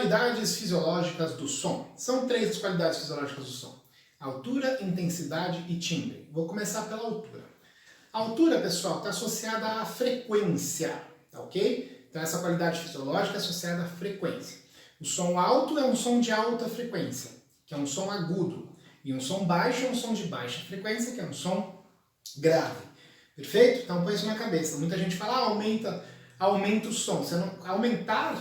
Qualidades fisiológicas do som. São 3 as qualidades fisiológicas do som: altura, intensidade e timbre. Vou começar pela altura. A altura, pessoal, está associada à frequência, tá ok? Então essa qualidade fisiológica é associada à frequência. O som alto é um som de alta frequência, que é um som agudo. E um som baixo é um som de baixa frequência, que é um som grave. Perfeito? Então põe isso na cabeça. Muita gente fala, aumenta o som. Você não, aumentar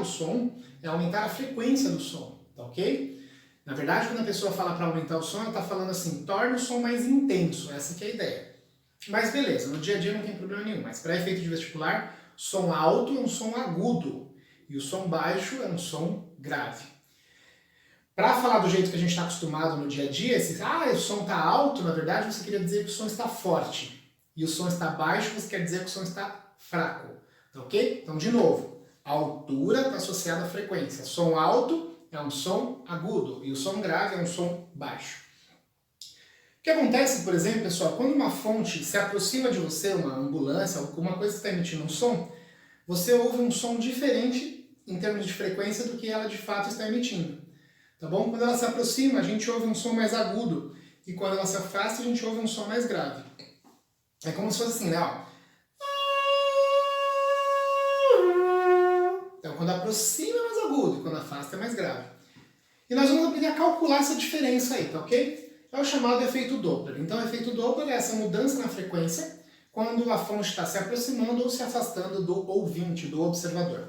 o som é aumentar a frequência do som, tá ok? Na verdade, quando a pessoa fala para aumentar o som, ela está falando assim, torna o som mais intenso. Essa que é a ideia. Mas beleza, no dia a dia não tem problema nenhum. Mas para efeito de vestibular, som alto é um som agudo e o som baixo é um som grave. Para falar do jeito que a gente está acostumado no dia a dia, o som está alto, na verdade você queria dizer que o som está forte. E o som está baixo, você quer dizer que o som está fraco. Tá ok? Então, de novo, a altura está associada à frequência. Som alto é um som agudo e o som grave é um som baixo. O que acontece, por exemplo, pessoal, quando uma fonte se aproxima de você, uma ambulância, alguma coisa que está emitindo um som, você ouve um som diferente em termos de frequência do que ela de fato está emitindo. Tá bom? Quando ela se aproxima, a gente ouve um som mais agudo e quando ela se afasta, a gente ouve um som mais grave. É como se fosse assim, né? Ó. Então, quando aproxima é mais agudo e quando afasta é mais grave. E nós vamos aprender a calcular essa diferença aí, tá ok? É o chamado efeito Doppler. Então, o efeito Doppler é essa mudança na frequência quando a fonte está se aproximando ou se afastando do ouvinte, do observador.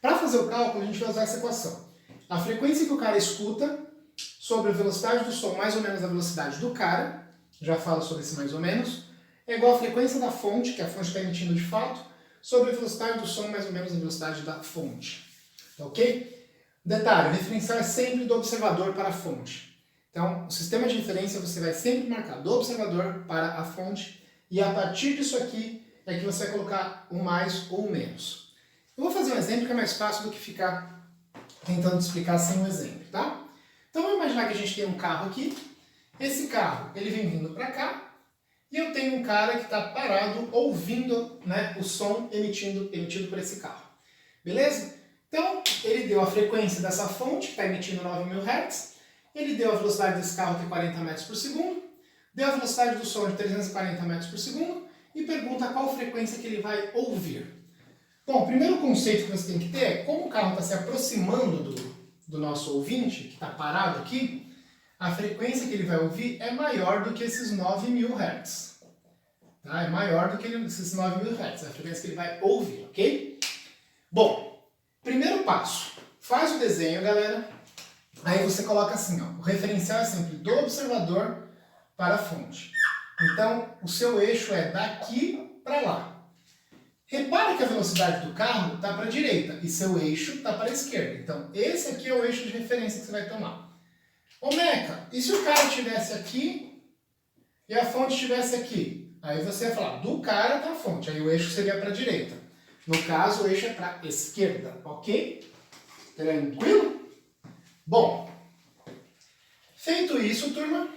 Para fazer o cálculo, a gente vai usar essa equação. A frequência que o cara escuta sobre a velocidade do som, mais ou menos a velocidade do cara, já falo sobre esse mais ou menos, é igual à frequência da fonte, que a fonte está emitindo de fato, sobre a velocidade do som, mais ou menos a velocidade da fonte. Tá ok? Detalhe, o referencial é sempre do observador para a fonte. Então, o sistema de inferência você vai sempre marcar do observador para a fonte, e a partir disso aqui é que você vai colocar o mais ou o menos. Eu vou fazer um exemplo que é mais fácil do que ficar tentando explicar sem um exemplo, tá? Então, vamos imaginar que a gente tem um carro aqui, esse carro ele vem vindo para cá, e eu tenho um cara que está parado ouvindo, né, o som emitido por esse carro. Beleza? Então, ele deu a frequência dessa fonte, que está emitindo 9.000 Hz, ele deu a velocidade desse carro, que é 40 metros por segundo, deu a velocidade do som de 340 metros por segundo, e pergunta qual frequência que ele vai ouvir. Bom, o primeiro conceito que você tem que ter é, como o carro está se aproximando do nosso ouvinte, que está parado aqui, a frequência que ele vai ouvir é maior do que esses 9.000 Hz. Tá? É maior do que esses 9.000 Hz, é a frequência que ele vai ouvir, ok? Bom, primeiro passo, faz o desenho, galera. Aí você coloca assim, ó, o referencial é sempre do observador para a fonte. Então, o seu eixo é daqui para lá. Repara que a velocidade do carro está para a direita e seu eixo está para a esquerda. Então, esse aqui é o eixo de referência que você vai tomar. Ô Meca, e se o cara estivesse aqui e a fonte estivesse aqui? Aí você vai falar, do cara para a fonte. Aí o eixo seria para a direita. No caso, o eixo é para a esquerda, ok? Tranquilo? Bom, feito isso, turma,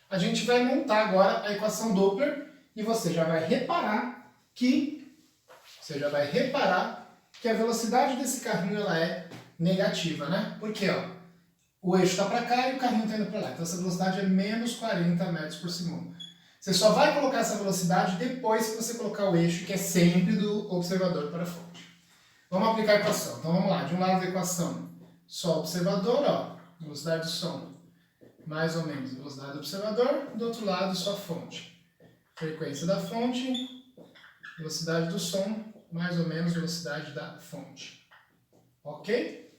a gente vai montar agora a equação Doppler e você já vai reparar que a velocidade desse carrinho ela é negativa, né? Porque ó, o eixo está para cá e o carrinho está indo para lá. Então essa velocidade é menos 40 metros por segundo. Você só vai colocar essa velocidade depois que você colocar o eixo, que é sempre do observador para a fonte. Vamos aplicar a equação. Então vamos lá, de um lado da equação, só observador, ó, velocidade do som, mais ou menos velocidade do observador, do outro lado só fonte. Frequência da fonte, velocidade do som, mais ou menos velocidade da fonte. Ok?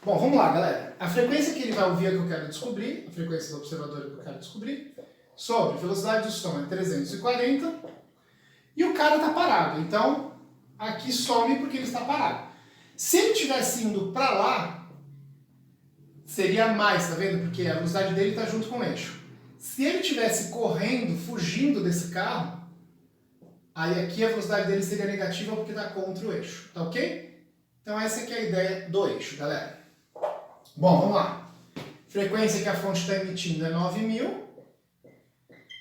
Bom, vamos lá, galera. A frequência que ele vai ouvir é que eu quero descobrir, a frequência do observador é que eu quero descobrir, sobre velocidade do som é 340, e o cara está parado. Então, aqui some porque ele está parado. Se ele estivesse indo para lá, seria mais, tá vendo? Porque a velocidade dele está junto com o eixo. Se ele estivesse correndo, fugindo desse carro, aí aqui a velocidade dele seria negativa porque está contra o eixo, tá ok? Então essa aqui é a ideia do eixo, galera. Bom, vamos lá. Frequência que a fonte está emitindo é 9.000,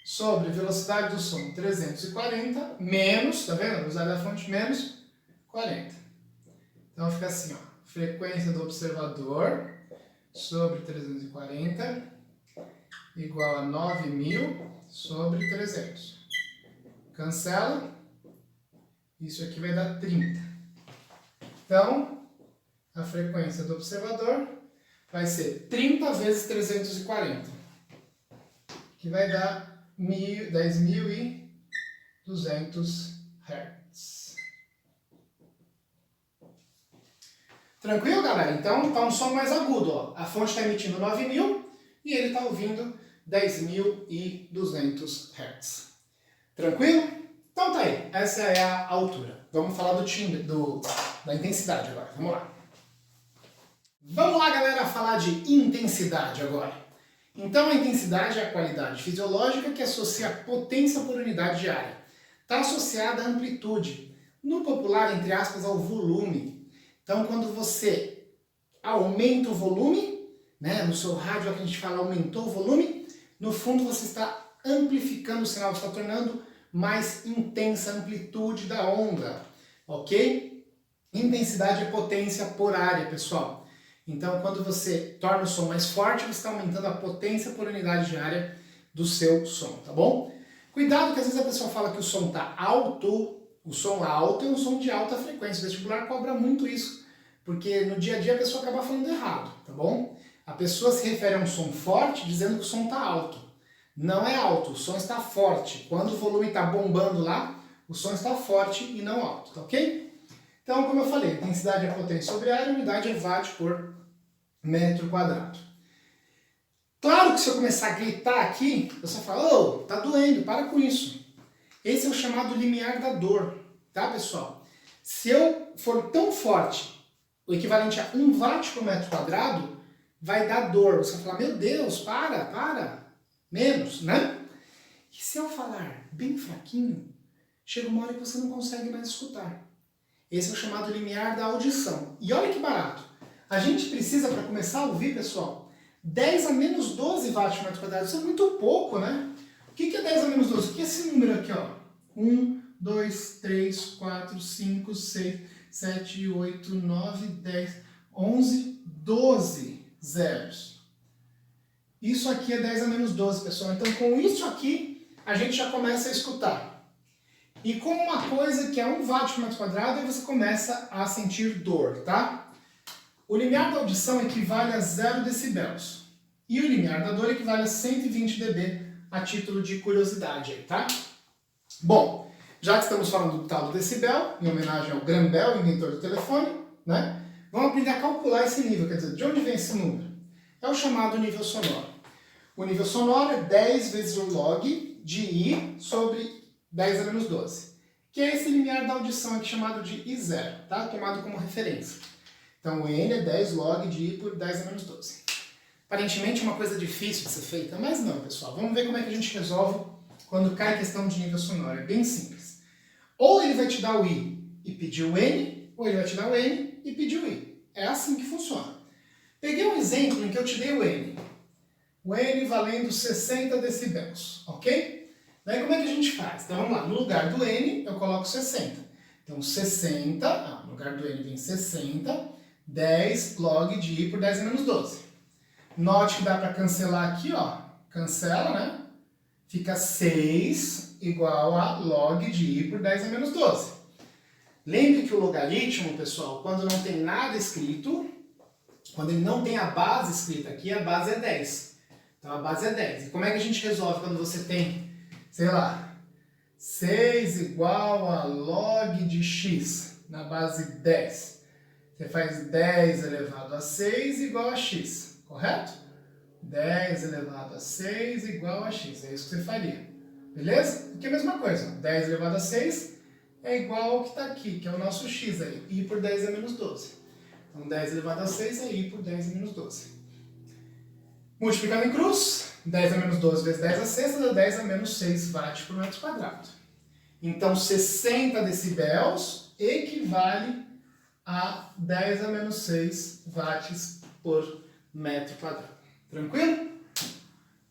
sobre velocidade do som 340, menos, tá vendo? A velocidade da fonte menos 40. Então fica assim, ó. frequência do observador sobre 340 igual a 9.000 sobre 300. Cancela. Isso aqui vai dar 30. Então, a frequência do observador vai ser 30 vezes 340, que vai dar 10.200 Hz. Tranquilo, galera? Então, tá um som mais agudo. Ó. A fonte está emitindo 9.000 e ele está ouvindo 10.200 Hz. Tranquilo? Então tá aí. Essa é a altura. Vamos falar do timbre, da intensidade agora. Vamos lá. Vamos lá, galera, falar de intensidade agora. Então, a intensidade é a qualidade fisiológica que associa a potência por unidade de área. Está associada à amplitude, no popular, entre aspas, ao volume. Então, quando você aumenta o volume, né, no seu rádio a gente fala aumentou o volume, no fundo você está amplificando o sinal, está tornando mais intensa a amplitude da onda, ok? Intensidade é potência por área, pessoal. Então, quando você torna o som mais forte, você está aumentando a potência por unidade de área do seu som, tá bom? Cuidado que às vezes a pessoa fala que o som está alto, o som alto é um som de alta frequência. O vestibular cobra muito isso, porque no dia a dia a pessoa acaba falando errado, tá bom? A pessoa se refere a um som forte dizendo que o som está alto. Não é alto, o som está forte. Quando o volume está bombando lá, o som está forte e não alto, tá ok? Então, como eu falei, intensidade é potência sobre área, unidade é watt por metro quadrado. Claro que se eu começar a gritar aqui, você fala, ô, tá doendo, para com isso. Esse é o chamado limiar da dor, tá, pessoal? Se eu for tão forte, o equivalente a 1 watt por metro quadrado, vai dar dor. Você vai falar, meu Deus, para, menos, né? E se eu falar bem fraquinho, chega uma hora que você não consegue mais escutar. Esse é o chamado limiar da audição. E olha que barato. A gente precisa, para começar a ouvir, pessoal, 10 a menos 12 watts por metro quadrado. Isso é muito pouco, né? O que é 10 a menos 12? O que é esse número aqui, ó? 1, 2, 3, 4, 5, 6, 7, 8, 9, 10, 11, 12 zeros. Isso aqui é 10 a menos 12, pessoal. Então, com isso aqui, a gente já começa a escutar. E com uma coisa que é 1 watt por metro quadrado, aí você começa a sentir dor, tá? O limiar da audição equivale a 0 decibéis. E o limiar da dor equivale a 120 dB, a título de curiosidade aí, tá? Bom, já que estamos falando do tal do decibel, em homenagem ao Graham Bell, inventor do telefone, né? Vamos aprender a calcular esse nível, quer dizer, de onde vem esse número? É o chamado nível sonoro. O nível sonoro é 10 vezes o log de I sobre 10 a menos 12, que é esse limiar da audição aqui chamado de I0, tá? Tomado como referência. Então o N é 10 log de I por 10 a menos 12. Aparentemente é uma coisa difícil de ser feita, mas não, pessoal. Vamos ver como é que a gente resolve quando cai questão de nível sonoro. É bem simples. Ou ele vai te dar o I e pedir o N, ou ele vai te dar o N e pedir o I. É assim que funciona. Peguei um exemplo em que eu te dei o N. O N valendo 60 decibéis, ok? Daí como é que a gente faz? Então vamos lá, no lugar do N eu coloco 60. Então 60, no lugar do N vem 60, 10 log de I por 10 a menos 12. Note que dá para cancelar aqui, ó. Cancela, né? Fica 6 igual a log de I por 10 a menos 12. Lembre que o logaritmo, pessoal, quando não tem nada escrito, quando ele não tem a base escrita aqui, a base é 10. Então a base é 10. E como é que a gente resolve quando você tem, sei lá, 6 igual a log de x na base 10? Você faz 10 elevado a 6 igual a x, correto? 10 elevado a 6 igual a x, é isso que você faria. Beleza? Aqui é a mesma coisa, 10 elevado a 6 é igual ao que está aqui, que é o nosso x aí, I por 10 a menos 12. Então 10 elevado a 6 é I por 10 a menos 12. Multiplicando em cruz, 10 a menos 12 vezes 10 a sexta dá 10 a menos 6 watts por metro quadrado. Então 60 decibéis equivale a 10 a menos 6 watts por metro quadrado. Tranquilo?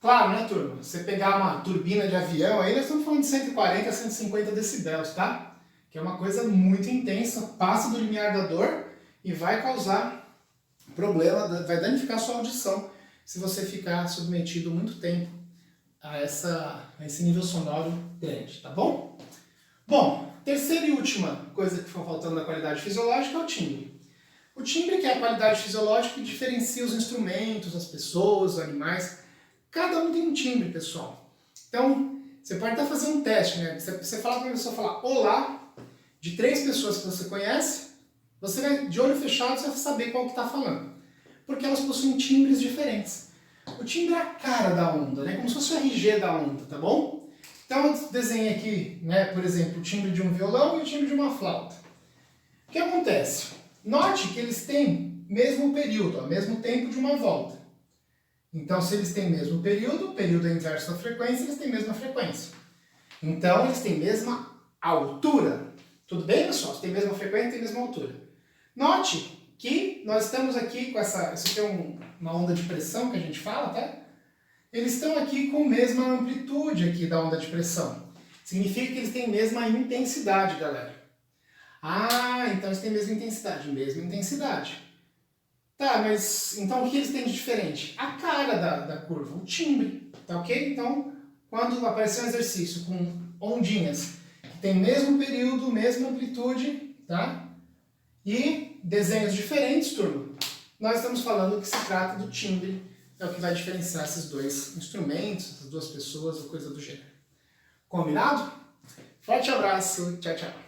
Claro, né, turma? Você pegar uma turbina de avião, aí nós estamos falando de 140 a 150 decibéis, tá? Que é uma coisa muito intensa, passa do limiar da dor e vai causar problema, vai danificar a sua audição se você ficar submetido muito tempo a esse nível sonoro grande, tá bom? Bom, terceira e última coisa que ficou faltando na qualidade fisiológica é o timbre. O timbre, que é a qualidade fisiológica que diferencia os instrumentos, as pessoas, os animais. Cada um tem um timbre, pessoal. Então, você pode até fazer um teste, né? Você fala para a pessoa falar olá, de 3 pessoas que você conhece, você vai, de olho fechado, você vai saber qual que está falando. Porque elas possuem timbres diferentes. O timbre é a cara da onda, né? Como se fosse o RG da onda, tá bom? Então eu desenhei aqui, né, por exemplo, o timbre de um violão e o timbre de uma flauta. O que acontece? Note que eles têm mesmo período, ó, mesmo tempo de uma volta. Então, se eles têm mesmo período, o período é inverso da frequência, eles têm mesma frequência. Então, eles têm mesma altura. Tudo bem, pessoal? Se tem mesma frequência, tem mesma altura. Note que nós estamos aqui com isso aqui é uma onda de pressão que a gente fala, tá? Eles estão aqui com a mesma amplitude aqui da onda de pressão. Significa que eles têm a mesma intensidade, galera. Ah, então eles têm a mesma intensidade. Mesma intensidade. Tá, mas então o que eles têm de diferente? A cara da curva, o timbre, tá ok? Então, quando aparecer um exercício com ondinhas que tem mesmo período, mesma amplitude, tá? E desenhos diferentes, turma, nós estamos falando que se trata do timbre, é o que vai diferenciar esses dois instrumentos, essas duas pessoas ou coisa do gênero. Combinado? Forte abraço, tchau, tchau.